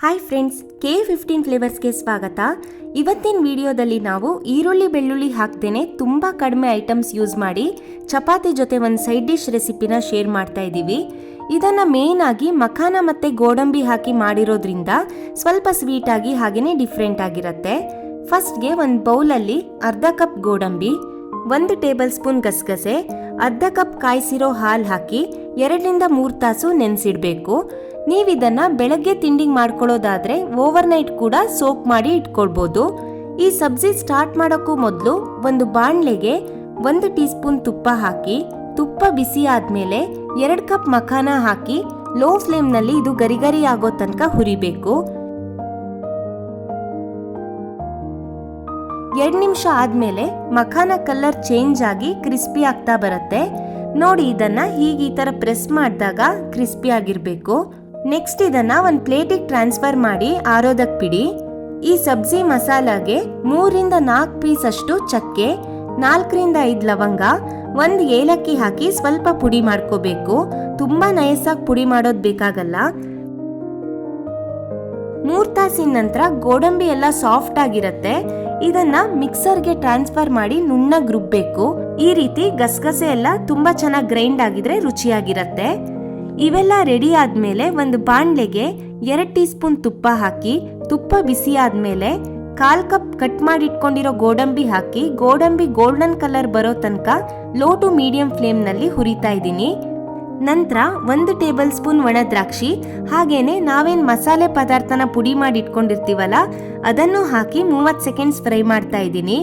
Hi friends, K15 ಫ್ಲೇವರ್ಸ್ಗೆ ಸ್ವಾಗತ. ಇವತ್ತಿನ ವಿಡಿಯೋದಲ್ಲಿ ನಾವು ಈರುಳ್ಳಿ ಬೆಳ್ಳುಳ್ಳಿ ಹಾಕ್ದೇನೆ ತುಂಬ ಕಡಿಮೆ ಐಟಮ್ಸ್ ಯೂಸ್ ಮಾಡಿ ಚಪಾತಿ ಜೊತೆ ಒಂದು ಸೈಡ್ ಡಿಶ್ ರೆಸಿಪಿನ ಶೇರ್ ಮಾಡ್ತಾ ಇದ್ದೀವಿ. ಇದನ್ನು ಮೇನ್ ಆಗಿ ಮಖಾನ ಮತ್ತು ಗೋಡಂಬಿ ಹಾಕಿ ಮಾಡಿರೋದ್ರಿಂದ ಸ್ವಲ್ಪ ಸ್ವೀಟ್ ಆಗಿ ಹಾಗೆಯೇ ಡಿಫ್ರೆಂಟ್ ಆಗಿರುತ್ತೆ. ಫಸ್ಟ್ಗೆ ಒಂದು ಬೌಲಲ್ಲಿ ಅರ್ಧ ಕಪ್ ಗೋಡಂಬಿ, 1 ಟೇಬಲ್ ಸ್ಪೂನ್ ಗಸಗಸೆ, ಅರ್ಧ ಕಪ್ ಕಾಯಿಸಿರೋ ಹಾಲು ಹಾಕಿ 2 ರಿಂದ 3 ತಾಸು ನೆನೆಸಿಡಬೇಕು. ನೀವಿದನ್ನು ಬೆಳಗ್ಗೆ ತಿಂಡಿಗೆ ಮಾಡ್ಕೊಳ್ಳೋದಾದರೆ ಓವರ್ನೈಟ್ ಕೂಡ ಸೋಕ್ ಮಾಡಿ ಇಟ್ಕೊಳ್ಬೋದು. ಈ ಸಬ್ಜಿ ಸ್ಟಾರ್ಟ್ ಮಾಡೋಕ್ಕೂ ಮೊದಲು ಒಂದು ಬಾಣಲೆಗೆ 1 ಟೀ ಸ್ಪೂನ್ ತುಪ್ಪ ಹಾಕಿ, ತುಪ್ಪ ಬಿಸಿ ಆದಮೇಲೆ 2 ಕಪ್ ಮಖಾನ ಹಾಕಿ ಲೋ ಫ್ಲೇಮ್ನಲ್ಲಿ ಇದು ಗರಿ ಆಗೋ ತನಕ ಹುರಿಬೇಕು. 2 ನಿಮಿಷ ಆದಮೇಲೆ ಮಖಾನ ಕಲರ್ ಚೇಂಜ್ ಆಗಿ ಕ್ರಿಸ್ಪಿ ಆಗ್ತಾ ಬರುತ್ತೆ. ನೋಡಿ, ಇದನ್ನು ಹೀಗೆ ಈ ಥರ ಪ್ರೆಸ್ ಮಾಡಿದಾಗ ಕ್ರಿಸ್ಪಿ ಆಗಿರಬೇಕು. ನೆಕ್ಸ್ಟ್ ಇದನ್ನು ಒಂದು ಪ್ಲೇಟಿಗೆ ಟ್ರಾನ್ಸ್ಫರ್ ಮಾಡಿ ಆರೋದಕ್ಕೆ ಬಿಡಿ. ಈ ಸಬ್ಜಿ ಮಸಾಲಾಗೆ 3 ರಿಂದ 4 ಪೀಸ್ ಅಷ್ಟು ಚಕ್ಕೆ, 4 ರಿಂದ 5 ಲವಂಗ, 1 ಏಲಕ್ಕಿ ಹಾಕಿ ಸ್ವಲ್ಪ ಪುಡಿ ಮಾಡ್ಕೋಬೇಕು. ತುಂಬ ನಯಸ್ಸಾಗಿ ಪುಡಿ ಮಾಡೋದು ಬೇಕಾಗಲ್ಲ. 3 ತಾಸಿನ ನಂತರ ಗೋಡಂಬಿ ಎಲ್ಲ ಸಾಫ್ಟ್ ಆಗಿರುತ್ತೆ. ಇದನ್ನ ಮಿಕ್ಸರ್ಗೆ ಟ್ರಾನ್ಸ್ಫರ್ ಮಾಡಿ ನುಣ್ಣಗೆ ರುಬ್ಬೇಕು. ಈ ರೀತಿ ಗಸಗಸೆ ಎಲ್ಲ ತುಂಬಾ ಚೆನ್ನಾಗಿ ಗ್ರೈಂಡ್ ಆಗಿದ್ರೆ ರುಚಿಯಾಗಿರುತ್ತೆ. ಇವೆಲ್ಲ ರೆಡಿ ಆದ್ಮೇಲೆ ಒಂದು ಬಾಣಲೆಗೆ 2 ಟೀ ಸ್ಪೂನ್ ತುಪ್ಪ ಹಾಕಿ, ತುಪ್ಪ ಬಿಸಿ ಆದ್ಮೇಲೆ 1/4 ಕಪ್ ಕಟ್ ಮಾಡಿ ಇಟ್ಕೊಂಡಿರೋ ಗೋಡಂಬಿ ಹಾಕಿ, ಗೋಡಂಬಿ ಗೋಲ್ಡನ್ ಕಲರ್ ಬರೋ ತನಕ ಲೋ ಟು ಮೀಡಿಯಂ ಫ್ಲೇಮ್ ನಲ್ಲಿ ಹುರಿತಾ ಇದ್ದೀನಿ. ನಂತರ 1 ಟೇಬಲ್ ಸ್ಪೂನ್ ಒಣ ದ್ರಾಕ್ಷಿ, ಹಾಗೇನೆ ನಾವೇನ್ ಮಸಾಲೆ ಪದಾರ್ಥನ ಪುಡಿ ಮಾಡಿ ಇಟ್ಕೊಂಡಿರ್ತೀವಲ್ಲ ಅದನ್ನು ಹಾಕಿ 30 ಸೆಕೆಂಡ್ಸ್ ಫ್ರೈ ಮಾಡ್ತಾ ಇದ್ದೀನಿ.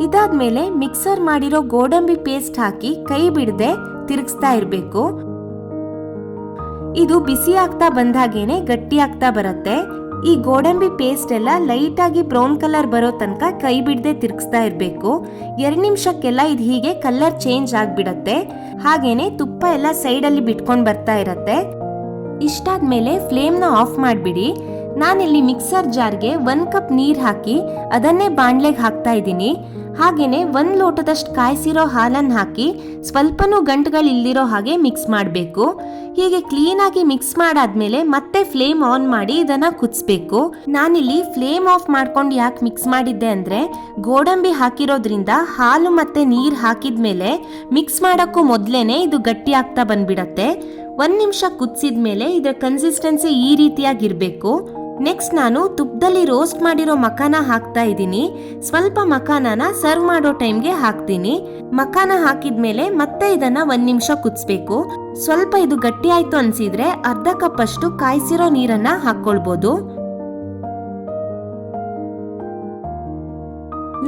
ಇದಾದ್ಮೇಲೆ ಮಿಕ್ಸರ್ ಮಾಡಿರೋ ಗೋಡಂಬಿ ಪೇಸ್ಟ್ ಹಾಕಿ ಕೈ ಬಿಡದೆ ತಿರುಗಿಸ್ತಾ ಇರಬೇಕು. ಇದು ಬಿಸಿ ಆಗ್ತಾ ಬಂದಾಗೇನೆ ಗಟ್ಟಿ ಆಗ್ತಾ ಬರುತ್ತೆ. ಈ ಗೋಡಂಬಿ ಪೇಸ್ಟ್ ಎಲ್ಲ ಲೈಟ್ ಆಗಿ ಬ್ರೌನ್ ಕಲರ್ ಬರೋ ತನಕ ಕೈ ಬಿಡದೆ ತಿರುಗಿಸ್ತಾ ಇರಬೇಕು. 2 ನಿಮಿಷಕ್ಕೆಲ್ಲ ಇದು ಹೀಗೆ ಕಲರ್ ಚೇಂಜ್ ಆಗ್ಬಿಡತ್ತೆ. ಹಾಗೇನೆ ತುಪ್ಪ ಎಲ್ಲ ಸೈಡಲ್ಲಿ ಬಿಟ್ಕೊಂಡು ಬರ್ತಾ ಇರತ್ತೆ. ಇಷ್ಟಾದ್ಮೇಲೆ ಫ್ಲೇಮ್ನ ಆಫ್ ಮಾಡಿಬಿಡಿ. ನಾನಿಲ್ಲಿ ಮಿಕ್ಸರ್ ಜಾರ್ಗೆ 1 ಕಪ್ ನೀರು ಹಾಕಿ ಅದನ್ನೇ ಬಾಣಲೆಗೆ ಹಾಕ್ತಾ ಇದ್ದೀನಿ. ಹಾಗೇನೆ 1 ಲೋಟದಷ್ಟು ಕಾಯಿಸಿರೋ ಹಾಲನ್ನು ಹಾಕಿ ಸ್ವಲ್ಪನೂ ಗಂಟುಗಳು ಇಲ್ದಿರೋ ಹಾಗೆ ಮಿಕ್ಸ್ ಮಾಡಬೇಕು. ಹೀಗೆ ಕ್ಲೀನಾಗಿ ಮಿಕ್ಸ್ ಮಾಡಾದ್ಮೇಲೆ ಮತ್ತೆ ಫ್ಲೇಮ್ ಆನ್ ಮಾಡಿ ಇದನ್ನ ಕುದಿಸ್ಬೇಕು. ನಾನಿಲ್ಲಿ ಫ್ಲೇಮ್ ಆಫ್ ಮಾಡ್ಕೊಂಡು ಯಾಕೆ ಮಿಕ್ಸ್ ಮಾಡಿದ್ದೆ ಅಂದ್ರೆ, ಗೋಡಂಬಿ ಹಾಕಿರೋದ್ರಿಂದ ಹಾಲು ಮತ್ತೆ ನೀರು ಹಾಕಿದ್ಮೇಲೆ ಮಿಕ್ಸ್ ಮಾಡೋಕ್ಕೂ ಮೊದಲೇನೆ ಇದು ಗಟ್ಟಿ ಆಗ್ತಾ ಬಂದ್ಬಿಡತ್ತೆ. 1 ನಿಮಿಷ ಕುದಿಸಿದ್ಮೇಲೆ ಇದರ ಕನ್ಸಿಸ್ಟೆನ್ಸಿ ಈ ರೀತಿಯಾಗಿರ್ಬೇಕು. ನೆಕ್ಸ್ಟ್ ನಾನು ತುಪ್ಪದಲ್ಲಿ ರೋಸ್ಟ್ ಮಾಡಿರೋ ಮಖಾನ ಹಾಕ್ತಾ ಇದ್ದೀನಿ. ಸ್ವಲ್ಪ ಮಖಾನನ ಸರ್ವ್ ಮಾಡೋ ಟೈಮ್ಗೆ ಹಾಕ್ತೀನಿ. ಮಖಾನ ಹಾಕಿದ್ಮೇಲೆ ಮತ್ತೆ ಇದನ್ನ 1 ನಿಮಿಷ ಕುದಿಸ್ಬೇಕು. ಸ್ವಲ್ಪ ಇದು ಗಟ್ಟಿ ಆಯ್ತು ಅನ್ಸಿದ್ರೆ ಅರ್ಧ ಕಪ್ ಅಷ್ಟು ಕಾಯಿಸಿರೋ ನೀರನ್ನ ಹಾಕೊಳ್ಬಹುದು.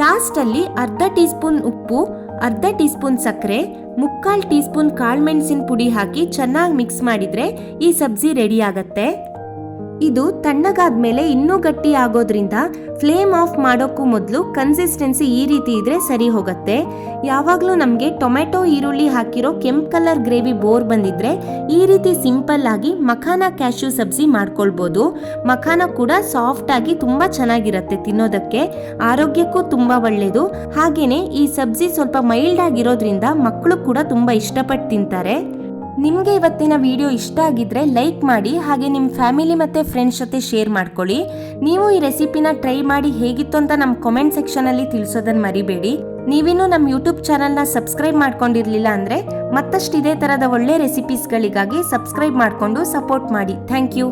ಲಾಸ್ಟ್ ಅಲ್ಲಿ ಅರ್ಧ ಟೀ ಸ್ಪೂನ್ ಉಪ್ಪು, ಅರ್ಧ ಟೀ ಸ್ಪೂನ್ ಸಕ್ಕರೆ, 3/4 ಟೀ ಸ್ಪೂನ್ ಕಾಳುಮೆಣಸಿನ ಪುಡಿ ಹಾಕಿ ಚೆನ್ನಾಗಿ ಮಿಕ್ಸ್ ಮಾಡಿದ್ರೆ ಈ ಸಬ್ಜಿ ರೆಡಿ ಆಗತ್ತೆ. ಇದು ತಣ್ಣಗಾದ್ಮೇಲೆ ಇನ್ನೂ ಗಟ್ಟಿ ಆಗೋದ್ರಿಂದ ಫ್ಲೇಮ್ ಆಫ್ ಮಾಡೋಕ್ಕೂ ಮೊದಲು ಕನ್ಸಿಸ್ಟೆನ್ಸಿ ಈ ರೀತಿ ಇದ್ರೆ ಸರಿ ಹೋಗುತ್ತೆ. ಯಾವಾಗಲೂ ನಮಗೆ ಟೊಮೆಟೊ ಈರುಳ್ಳಿ ಹಾಕಿರೋ ಕೆಂಪು ಕಲರ್ ಗ್ರೇವಿ ಬೋರ್ ಬಂದಿದ್ರೆ ಈ ರೀತಿ ಸಿಂಪಲ್ ಆಗಿ ಮಖಾನ ಕ್ಯಾಶ್ಯೂ ಸಬ್ಜಿ ಮಾಡ್ಕೊಳ್ಬೋದು. ಮಖಾನ ಕೂಡ ಸಾಫ್ಟ್ ಆಗಿ ತುಂಬ ಚೆನ್ನಾಗಿರುತ್ತೆ ತಿನ್ನೋದಕ್ಕೆ, ಆರೋಗ್ಯಕ್ಕೂ ತುಂಬ ಒಳ್ಳೆಯದು. ಹಾಗೇನೆ ಈ ಸಬ್ಜಿ ಸ್ವಲ್ಪ ಮೈಲ್ಡ್ ಆಗಿರೋದ್ರಿಂದ ಮಕ್ಕಳು ಕೂಡ ತುಂಬ ಇಷ್ಟಪಟ್ಟು ತಿಂತಾರೆ. ನಿಮಗೆ ಇವತ್ತಿನ ವಿಡಿಯೋ ಇಷ್ಟ ಆಗಿದ್ರೆ ಲೈಕ್ ಮಾಡಿ, ಹಾಗೆ ನಿಮ್ಮ ಫ್ಯಾಮಿಲಿ ಮತ್ತು ಫ್ರೆಂಡ್ಸ್ ಜೊತೆ ಶೇರ್ ಮಾಡ್ಕೊಳ್ಳಿ. ನೀವು ಈ ರೆಸಿಪಿನ ಟ್ರೈ ಮಾಡಿ ಹೇಗಿತ್ತು ಅಂತ ನಮ್ಮ ಕಾಮೆಂಟ್ ಸೆಕ್ಷನಲ್ಲಿ ತಿಳಿಸೋದನ್ನು ಮರಿಬೇಡಿ. ನೀವಿನ್ನೂ ನಮ್ಮ ಯೂಟ್ಯೂಬ್ ಚಾನಲ್ನ ಸಬ್ಸ್ಕ್ರೈಬ್ ಮಾಡ್ಕೊಂಡಿರಲಿಲ್ಲ ಅಂದರೆ ಮತ್ತಷ್ಟು ಇದೇ ಥರದ ಒಳ್ಳೆ ರೆಸಿಪೀಸ್ಗಳಿಗಾಗಿ ಸಬ್ಸ್ಕ್ರೈಬ್ ಮಾಡಿಕೊಂಡು ಸಪೋರ್ಟ್ ಮಾಡಿ. Thank you.